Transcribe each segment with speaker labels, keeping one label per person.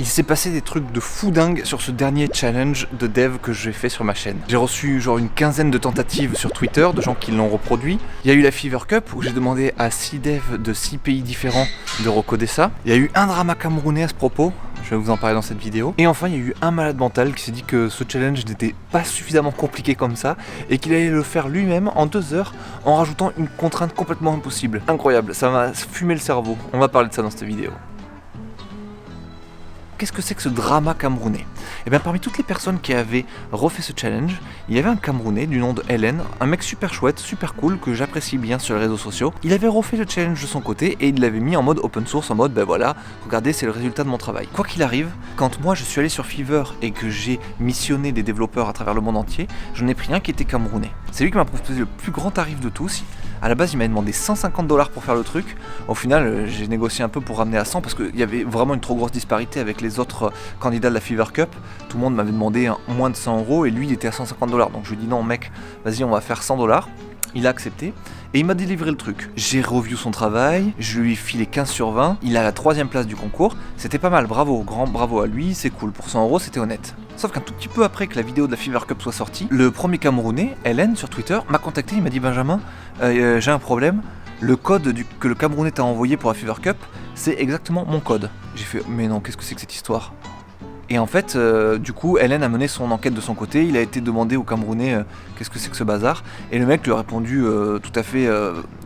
Speaker 1: Il s'est passé des trucs de fou dingue sur ce dernier challenge de dev que j'ai fait sur ma chaîne. J'ai reçu genre une quinzaine de tentatives sur Twitter de gens qui l'ont reproduit. Il y a eu la Fever Cup où j'ai demandé à 6 devs de 6 pays différents de recoder ça. Il y a eu un drama camerounais à ce propos, je vais vous en parler dans cette vidéo. Et enfin il y a eu un malade mental qui s'est dit que ce challenge n'était pas suffisamment compliqué comme ça et qu'il allait le faire lui-même en 2 heures en rajoutant une contrainte complètement impossible. Incroyable, ça m'a fumé le cerveau. On va parler de ça dans cette vidéo. Qu'est-ce que c'est que ce drama camerounais? Et bien parmi toutes les personnes qui avaient refait ce challenge, il y avait un Camerounais du nom de Hélène, un mec super chouette, super cool, que j'apprécie bien sur les réseaux sociaux. Il avait refait le challenge de son côté et il l'avait mis en mode open source, en mode ben voilà, regardez c'est le résultat de mon travail. Quoi qu'il arrive, quand moi je suis allé sur Fiverr et que j'ai missionné des développeurs à travers le monde entier, j'en ai pris un qui était camerounais. C'est lui qui m'a proposé le plus grand tarif de tous. À la base, il m'avait demandé 150 $ pour faire le truc. Au final, j'ai négocié un peu pour ramener à 100 parce qu'il y avait vraiment une trop grosse disparité avec les autres candidats de la Fever Cup. Tout le monde m'avait demandé moins de 100 € et lui, il était à 150 $. Donc je lui ai dit non, mec, vas-y, on va faire 100 $. Il a accepté et il m'a délivré le truc. J'ai review son travail, je lui ai filé 15 sur 20. Il a la 3ème place du concours. C'était pas mal, bravo, grand bravo à lui, c'est cool. Pour 100 €, c'était honnête. Sauf qu'un tout petit peu après que la vidéo de la Fever Cup soit sortie, le premier Camerounais, Hélène, sur Twitter, m'a contacté. Il m'a dit Benjamin, j'ai un problème. Le code que le Camerounais t'a envoyé pour la Fever Cup, c'est exactement mon code. J'ai fait mais non, qu'est-ce que c'est que cette histoire? Et en fait, du coup, Hélène a mené son enquête de son côté. Il a été demandé au Camerounais qu'est-ce que c'est que ce bazar. Et le mec lui a répondu tout à fait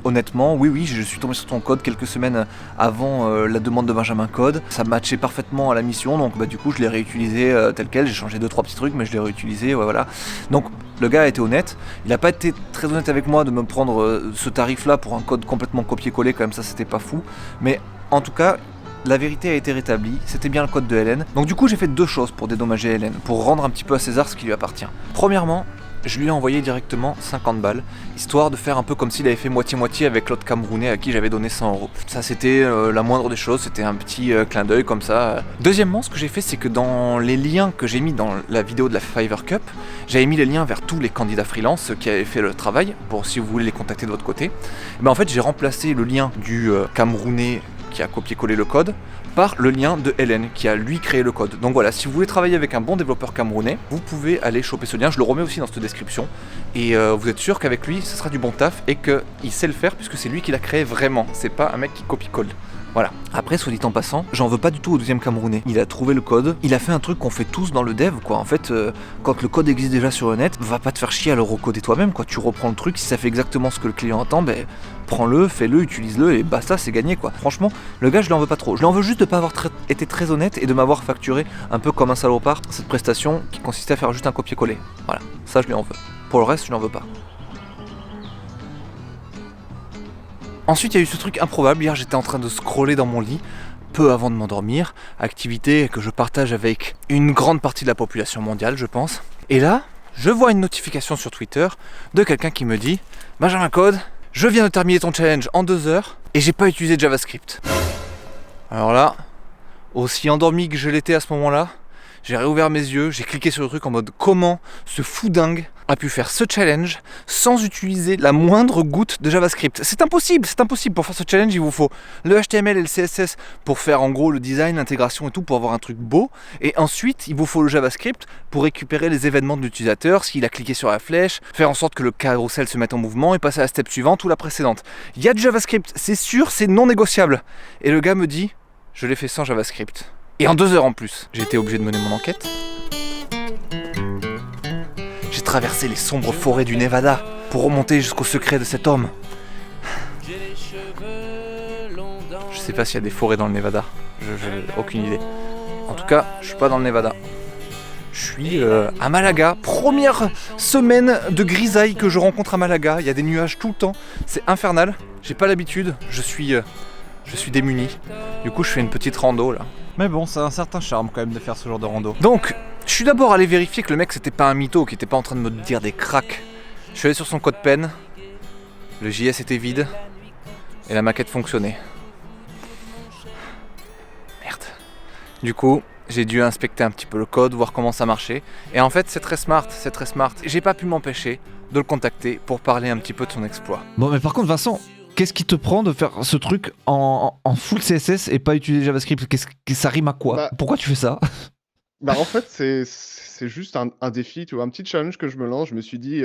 Speaker 1: honnêtement, oui, je suis tombé sur ton code quelques semaines avant la demande de Benjamin Code. Ça matchait parfaitement à la mission, donc du coup je l'ai réutilisé tel quel. J'ai changé 2-3 petits trucs, mais je l'ai réutilisé, ouais, voilà. Donc le gars a été honnête. Il n'a pas été très honnête avec moi de me prendre ce tarif-là pour un code complètement copié-collé, quand même ça c'était pas fou. Mais en tout cas, la vérité a été rétablie, c'était bien le code de Hélène. Donc du coup j'ai fait 2 choses pour dédommager Hélène, pour rendre un petit peu à César ce qui lui appartient. Premièrement, je lui ai envoyé directement 50 balles, histoire de faire un peu comme s'il avait fait moitié-moitié avec l'autre Camerounais à qui j'avais donné 100 €. Ça c'était la moindre des choses, c'était un petit clin d'œil comme ça. Deuxièmement, ce que j'ai fait, c'est que dans les liens que j'ai mis dans la vidéo de la Fever Cup, j'avais mis les liens vers tous les candidats freelance qui avaient fait le travail, pour si vous voulez les contacter de votre côté. Mais en fait j'ai remplacé le lien du Camerounais qui a copié-collé le code par le lien de Hélène qui a lui créé le code. Donc voilà, si vous voulez travailler avec un bon développeur camerounais, vous pouvez aller choper ce lien, je le remets aussi dans cette description et vous êtes sûr qu'avec lui ce sera du bon taf et qu'il sait le faire puisque c'est lui qui l'a créé vraiment, c'est pas un mec qui copie-colle. Voilà. Après, soit dit en passant, j'en veux pas du tout au deuxième Camerounais. Il a trouvé le code, il a fait un truc qu'on fait tous dans le dev, quoi. En fait, quand le code existe déjà sur le net, va pas te faire chier à le recoder toi-même, quoi. Tu reprends le truc, si ça fait exactement ce que le client attend, prends-le, fais-le, utilise-le et basta, c'est gagné, quoi. Franchement, le gars, je l'en veux pas trop. Je l'en veux juste de pas avoir été très honnête et de m'avoir facturé un peu comme un salopard cette prestation qui consistait à faire juste un copier-coller. Voilà, ça je lui en veux. Pour le reste, je n'en veux pas. Ensuite, il y a eu ce truc improbable. Hier, j'étais en train de scroller dans mon lit, peu avant de m'endormir, activité que je partage avec une grande partie de la population mondiale, je pense. Et là, je vois une notification sur Twitter de quelqu'un qui me dit « Benjamin Code, je viens de terminer ton challenge en 2 heures et j'ai pas utilisé de JavaScript. » Alors là, aussi endormi que je l'étais à ce moment-là, j'ai réouvert mes yeux, j'ai cliqué sur le truc en mode comment ce fou dingue a pu faire ce challenge sans utiliser la moindre goutte de JavaScript. C'est impossible. Pour faire ce challenge, il vous faut le HTML et le CSS pour faire en gros le design, l'intégration et tout pour avoir un truc beau. Et ensuite, il vous faut le JavaScript pour récupérer les événements de l'utilisateur, s'il a cliqué sur la flèche, faire en sorte que le carrousel se mette en mouvement et passer à la step suivante ou la précédente. Il y a du JavaScript, c'est sûr, c'est non négociable. Et le gars me dit, je l'ai fait sans JavaScript. Et en 2 heures en plus. J'ai été obligé de mener mon enquête. J'ai traversé les sombres forêts du Nevada pour remonter jusqu'au secret de cet homme. Je sais pas s'il y a des forêts dans le Nevada. J'ai aucune idée. En tout cas, je suis pas dans le Nevada. Je suis à Malaga. Première semaine de grisaille que je rencontre à Malaga. Il y a des nuages tout le temps. C'est infernal. J'ai pas l'habitude. Je suis démuni. Du coup, je fais une petite rando là.
Speaker 2: Mais bon, ça a un certain charme quand même de faire ce genre de rando.
Speaker 1: Donc, je suis d'abord allé vérifier que le mec c'était pas un mytho, qu'il était pas en train de me dire des cracks. Je suis allé sur son code pen, le JS était vide, et la maquette fonctionnait. Merde. Du coup, j'ai dû inspecter un petit peu le code, voir comment ça marchait. Et en fait, c'est très smart. J'ai pas pu m'empêcher de le contacter pour parler un petit peu de son exploit.
Speaker 2: Bon, mais par contre, Vincent,
Speaker 3: qu'est-ce qui te prend de faire ce truc en full CSS et pas utiliser JavaScript? Ça rime à quoi? Pourquoi tu fais ça?
Speaker 4: En fait, c'est juste un défi, tu vois, un petit challenge que je me lance. Je me suis dit,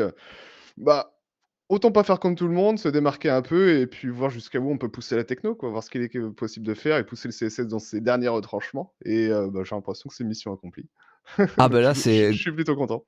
Speaker 4: autant pas faire comme tout le monde, se démarquer un peu et puis voir jusqu'à où on peut pousser la techno, quoi, voir ce qu'il est possible de faire et pousser le CSS dans ses derniers retranchements. Et j'ai l'impression que c'est mission accomplie.
Speaker 3: Ah bah là,
Speaker 4: je suis plutôt content.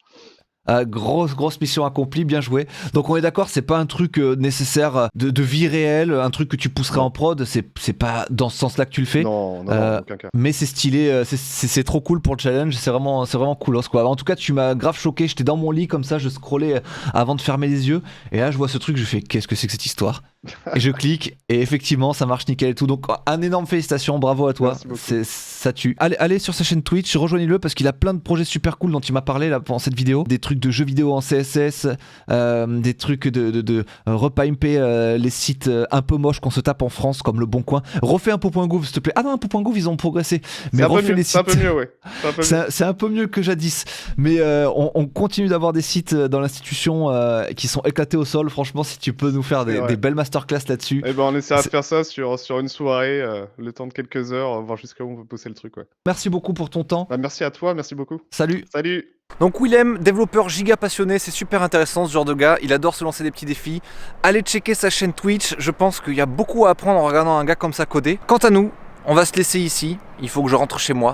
Speaker 3: Grosse mission accomplie, bien joué. Donc on est d'accord, c'est pas un truc nécessaire de vie réelle, un truc que tu pousserais en prod, c'est pas dans ce sens-là que tu le fais.
Speaker 4: Non, en aucun cas.
Speaker 3: Mais c'est stylé, c'est trop cool pour le challenge, c'est vraiment coolos quoi. En tout cas, tu m'as grave choqué, j'étais dans mon lit comme ça, je scrollais avant de fermer les yeux, et là je vois ce truc, je fais qu'est-ce que c'est que cette histoire? Et je clique, et effectivement ça marche nickel et tout. Donc un énorme félicitations, bravo à toi, ça tue. Allez sur sa chaîne Twitch, rejoignez-le parce qu'il a plein de projets super cool dont il m'a parlé là pendant cette vidéo, des trucs de jeux vidéo en CSS, des trucs de repimper les sites un peu moches qu'on se tape en France comme le Bon Coin. Refais impo.gouv s'il te plaît. Ah non, impo.gouv ils ont progressé, mais refais les sites.
Speaker 4: C'est un peu mieux, ouais.
Speaker 3: C'est un peu mieux que jadis, mais on continue d'avoir des sites dans l'institution qui sont éclatés au sol. Franchement, si tu peux nous faire des belles masterclass là-dessus.
Speaker 4: Eh ben on essaiera de faire ça sur une soirée, le temps de quelques heures, voir jusqu'à où on peut pousser le truc, ouais.
Speaker 3: Merci beaucoup pour ton temps.
Speaker 4: Merci à toi, merci beaucoup.
Speaker 3: Salut.
Speaker 1: Donc Willem, développeur giga passionné, c'est super intéressant ce genre de gars, il adore se lancer des petits défis. Allez checker sa chaîne Twitch, je pense qu'il y a beaucoup à apprendre en regardant un gars comme ça coder. Quant à nous, on va se laisser ici, il faut que je rentre chez moi.